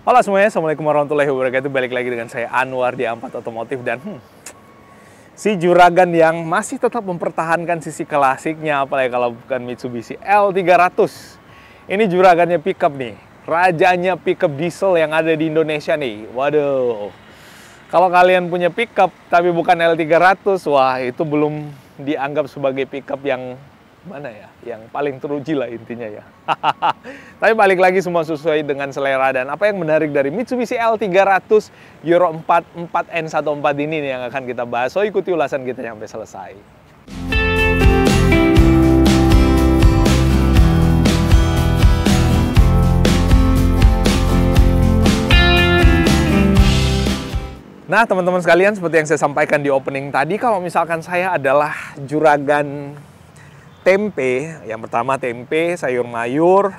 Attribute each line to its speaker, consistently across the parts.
Speaker 1: Halo semuanya, Assalamualaikum warahmatullahi wabarakatuh. Balik lagi dengan saya Anwar di Ampat Otomotif. Dan si juragan yang masih tetap mempertahankan sisi klasiknya, apalagi kalau bukan Mitsubishi L300. Ini juragannya pickup nih, rajanya pickup diesel yang ada di Indonesia nih. Waduh, kalau kalian punya pickup tapi bukan L300, wah itu belum dianggap sebagai pickup yang mana ya, yang paling teruji lah intinya ya. Tapi balik lagi semua sesuai dengan selera. Dan apa yang menarik dari Mitsubishi L300 Euro 4 4N14 ini nih yang akan kita bahas. So ikuti ulasan kita sampai selesai. Nah teman-teman sekalian, seperti yang saya sampaikan di opening tadi, kalau misalkan saya adalah juragan tempe, yang pertama tempe, sayur mayur,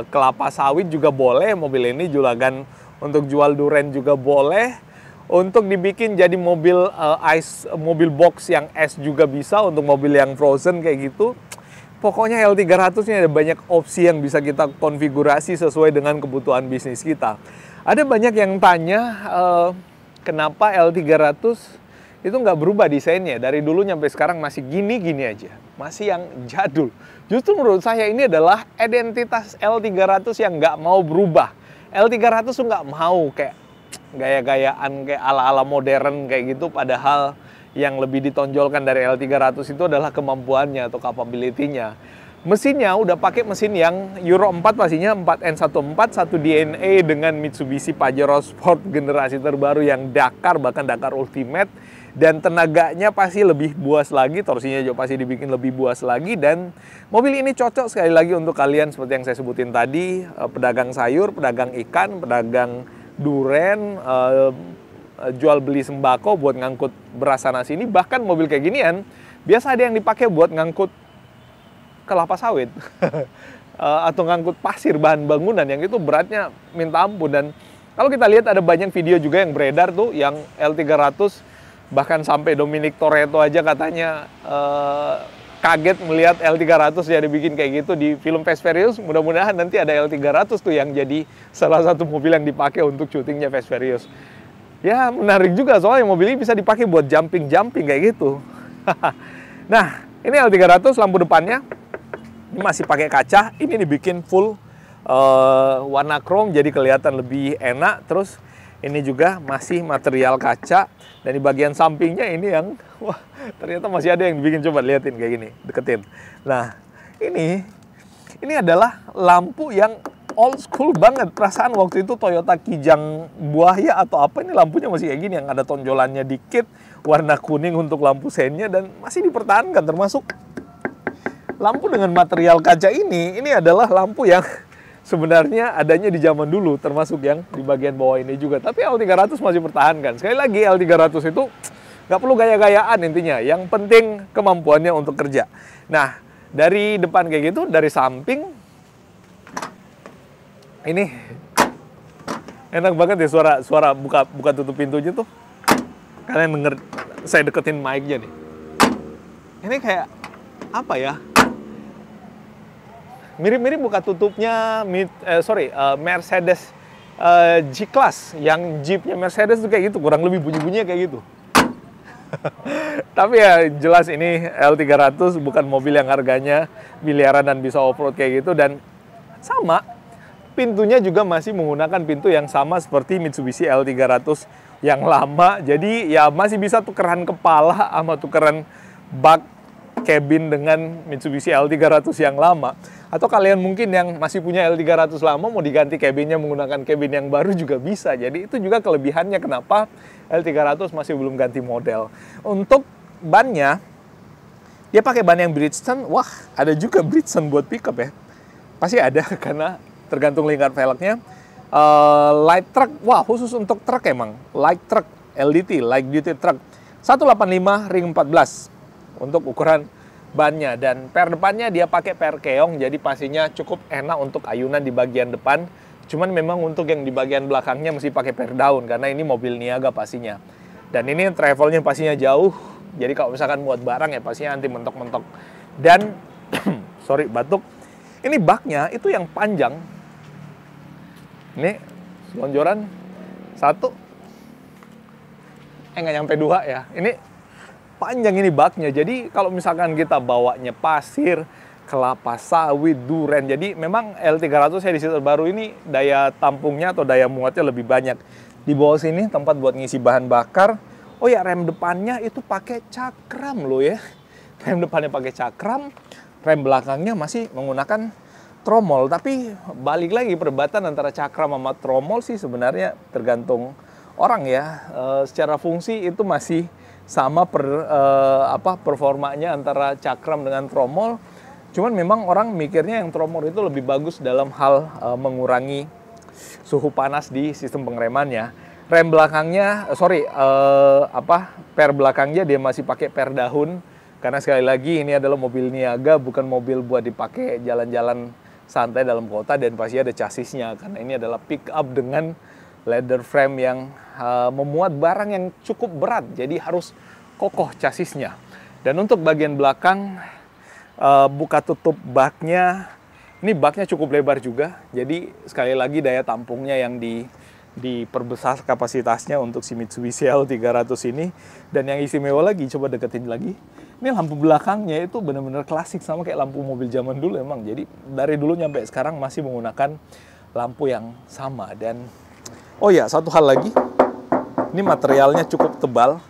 Speaker 1: kelapa sawit juga boleh. Mobil ini juragan untuk jual durian juga boleh. Untuk dibikin jadi mobil ice, mobil box yang es juga bisa. Untuk mobil yang frozen kayak gitu. Pokoknya L300 ini ada banyak opsi yang bisa kita konfigurasi sesuai dengan kebutuhan bisnis kita. Ada banyak yang tanya kenapa L300 itu nggak berubah desainnya, dari dulu sampai sekarang masih gini-gini aja, masih yang jadul. Justru menurut saya ini adalah identitas L300 yang nggak mau berubah. L300 tuh nggak mau kayak gaya-gayaan kayak ala-ala modern kayak gitu, padahal yang lebih ditonjolkan dari L300 itu adalah kemampuannya atau capability-nya. Mesinnya udah pakai mesin yang Euro 4 pastinya, 4N14, satu DNA dengan Mitsubishi Pajero Sport generasi terbaru yang Dakar, bahkan Dakar Ultimate. Dan tenaganya pasti lebih buas lagi, torsinya juga pasti dibikin lebih buas lagi. Dan mobil ini cocok sekali lagi untuk kalian seperti yang saya sebutin tadi, pedagang sayur, pedagang ikan, pedagang duren, jual beli sembako buat ngangkut beras sana sini. Bahkan mobil kayak ginian biasa ada yang dipakai buat ngangkut kelapa sawit atau ngangkut pasir, bahan bangunan yang itu beratnya minta ampun. Dan kalau kita lihat ada banyak video juga yang beredar tuh yang L300, bahkan sampai Dominic Toretto aja katanya kaget melihat L300 jadi bikin kayak gitu di film Fast Furious. Mudah-mudahan nanti ada L300 tuh yang jadi salah satu mobil yang dipakai untuk syutingnya Fast Furious. Ya menarik juga soalnya mobil ini bisa dipakai buat jumping-jumping kayak gitu. Nah ini L300, lampu depannya ini masih pakai kaca. Ini dibikin full warna chrome jadi kelihatan lebih enak. Terus ini juga masih material kaca. Dan di bagian sampingnya ini yang, wah ternyata masih ada yang dibikin. Coba liatin kayak gini, deketin. Nah ini adalah lampu yang old school banget. Perasaan waktu itu Toyota Kijang Buaya atau apa, ini lampunya masih kayak gini, yang ada tonjolannya dikit, warna kuning untuk lampu sennya, dan masih dipertahankan. Termasuk lampu dengan material kaca ini adalah lampu yang sebenarnya adanya di zaman dulu, termasuk yang di bagian bawah ini juga. Tapi L300 masih pertahankan. Sekali lagi L300 itu nggak perlu gaya-gayaan intinya. Yang penting kemampuannya untuk kerja. Nah dari depan kayak gitu, dari samping ini enak banget ya suara buka tutup pintunya tuh. Kalian denger saya deketin mic-nya nih. Ini kayak apa ya? Mirip-mirip buka tutupnya Mercedes G-Class. Yang Jeepnya Mercedes tuh kayak gitu, kurang lebih bunyi-bunyinya kayak gitu. Tapi ya jelas ini L300 bukan mobil yang harganya miliaran dan bisa off-road kayak gitu. Dan sama, pintunya juga masih menggunakan pintu yang sama seperti Mitsubishi L300 yang lama. Jadi ya masih bisa tukeran kepala sama tukeran bak cabin dengan Mitsubishi L300 yang lama. Atau kalian mungkin yang masih punya L300 lama mau diganti cabinnya menggunakan cabin yang baru juga bisa. Jadi itu juga kelebihannya kenapa L300 masih belum ganti model. Untuk bannya, dia pakai ban yang Bridgestone. Wah, ada juga Bridgestone buat pickup ya. Pasti ada karena tergantung lingkar velgnya. Light truck, wah khusus untuk truk emang. Light truck, LDT, light duty truck. 185 ring 14 untuk ukuran bannya. Dan per depannya dia pakai per keong, jadi pastinya cukup enak untuk ayunan di bagian depan. Cuman memang untuk yang di bagian belakangnya mesti pakai per daun karena ini mobil niaga pastinya. Dan ini travelnya pastinya jauh, jadi kalau misalkan muat barang ya pastinya anti mentok-mentok. Dan sorry batuk, ini baknya itu yang panjang. Ini selonjoran 1, nggak nyampe 2 ya. Ini panjang ini baknya. Jadi kalau misalkan kita bawanya pasir, kelapa sawit, duren. Jadi memang L300 edisi terbaru ini daya tampungnya atau daya muatnya lebih banyak. Di bawah sini tempat buat ngisi bahan bakar. Oh ya, rem depannya itu pakai cakram loh ya. Rem depannya pakai cakram, rem belakangnya masih menggunakan tromol. Tapi balik lagi, perdebatan antara cakram sama tromol sih sebenarnya tergantung orang ya. Secara fungsi itu masih sama performanya antara cakram dengan tromol. Cuman memang orang mikirnya yang tromol itu lebih bagus dalam hal mengurangi suhu panas di sistem pengeremannya. Rem belakangnya, per belakangnya dia masih pakai per dahun. Karena sekali lagi ini adalah mobil niaga, bukan mobil buat dipakai jalan-jalan santai dalam kota, dan pasti ada chassisnya. Karena ini adalah pick up dengan leather frame yang memuat barang yang cukup berat, jadi harus kokoh chassisnya. Dan untuk bagian belakang, buka tutup baknya, ini baknya cukup lebar juga, jadi sekali lagi daya tampungnya yang diperbesar kapasitasnya untuk si Mitsubishi L300 ini. Dan yang istimewa lagi, coba deketin lagi, ini lampu belakangnya itu benar-benar klasik, sama kayak lampu mobil zaman dulu emang. Jadi dari dulu nyampe sekarang masih menggunakan lampu yang sama. Dan oh ya, satu hal lagi, ini materialnya cukup tebal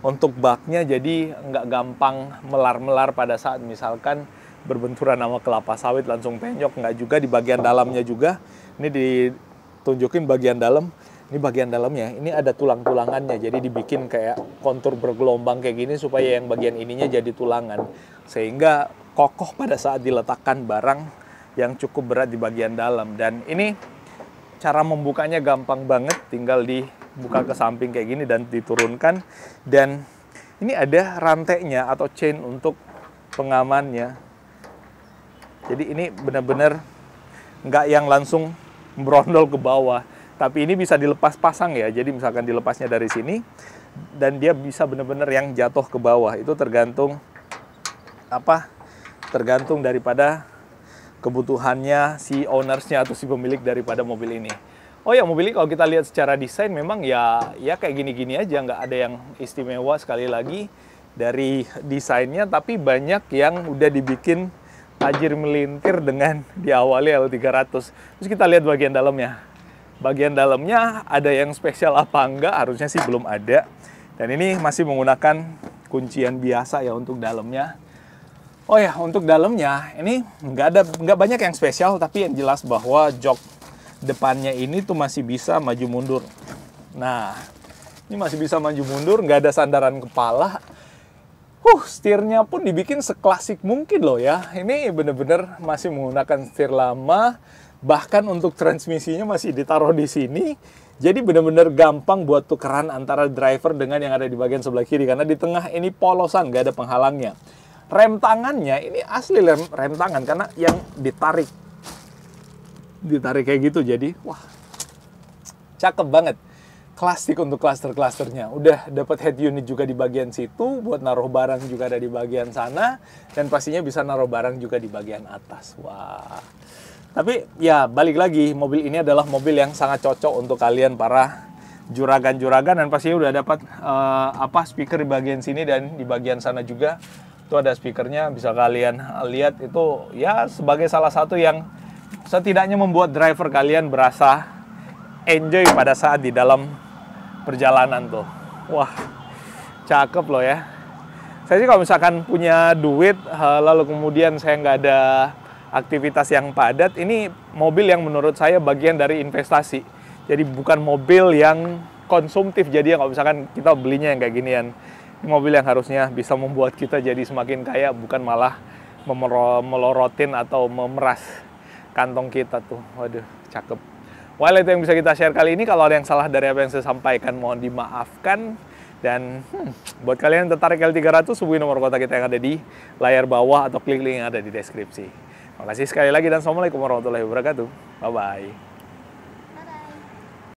Speaker 1: untuk baknya, jadi nggak gampang melar-melar pada saat misalkan berbenturan sama kelapa sawit langsung penyok. Nggak juga di bagian dalamnya juga. Ini ditunjukin bagian dalam. Ini bagian dalamnya, ini ada tulang-tulangannya, jadi dibikin kayak kontur bergelombang kayak gini supaya yang bagian ininya jadi tulangan, sehingga kokoh pada saat diletakkan barang yang cukup berat di bagian dalam. Dan ini cara membukanya gampang banget, tinggal dibuka ke samping kayak gini dan diturunkan. Dan ini ada rantainya atau chain untuk pengamannya. Jadi ini benar-benar nggak yang langsung berondol ke bawah, tapi ini bisa dilepas pasang ya. Jadi misalkan dilepasnya dari sini dan dia bisa benar-benar yang jatuh ke bawah. Itu tergantung tergantung daripada kebutuhannya si ownersnya atau si pemilik daripada mobil ini. Oh ya, mobil ini kalau kita lihat secara desain memang ya kayak gini-gini aja, nggak ada yang istimewa sekali lagi dari desainnya, tapi banyak yang udah dibikin tajir melintir dengan diawali L300. Terus kita lihat bagian dalamnya. Bagian dalamnya ada yang spesial apa enggak? Harusnya sih belum ada. Dan ini masih menggunakan kuncian biasa ya untuk dalamnya. Oh ya, untuk dalamnya ini nggak banyak yang spesial, tapi yang jelas bahwa jok depannya ini tuh masih bisa maju mundur. Nah, ini masih bisa maju mundur, nggak ada sandaran kepala. Setirnya pun dibikin seklasik mungkin loh ya. Ini bener-bener masih menggunakan setir lama, bahkan untuk transmisinya masih ditaruh di sini. Jadi bener-bener gampang buat tukeran antara driver dengan yang ada di bagian sebelah kiri, karena di tengah ini polosan, nggak ada penghalangnya. Rem tangannya ini asli rem tangan, karena yang ditarik kayak gitu. Jadi wah, cakep banget. Klasik untuk cluster-clusternya. Udah dapat head unit juga di bagian situ, buat naruh barang juga ada di bagian sana, dan pastinya bisa naruh barang juga di bagian atas. Wah. Tapi ya balik lagi, mobil ini adalah mobil yang sangat cocok untuk kalian para juragan-juragan, dan pastinya udah dapat speaker di bagian sini dan di bagian sana juga. Itu ada speakernya, bisa kalian lihat. Itu ya sebagai salah satu yang setidaknya membuat driver kalian berasa enjoy pada saat di dalam perjalanan tuh. Wah, cakep loh ya. Saya sih kalau misalkan punya duit, lalu kemudian saya nggak ada aktivitas yang padat, ini mobil yang menurut saya bagian dari investasi. Jadi bukan mobil yang konsumtif, jadi kalau misalkan kita belinya yang kayak ginian. Ini mobil yang harusnya bisa membuat kita jadi semakin kaya, bukan malah melorotin atau memeras kantong kita tuh. Waduh, cakep. Well, itu yang bisa kita share kali ini. Kalau ada yang salah dari apa yang saya sampaikan, mohon dimaafkan. Dan buat kalian yang tertarik L300, hubungi nomor kontak kita yang ada di layar bawah atau klik link yang ada di deskripsi. Makasih sekali lagi dan Assalamualaikum warahmatullahi wabarakatuh. Bye-bye.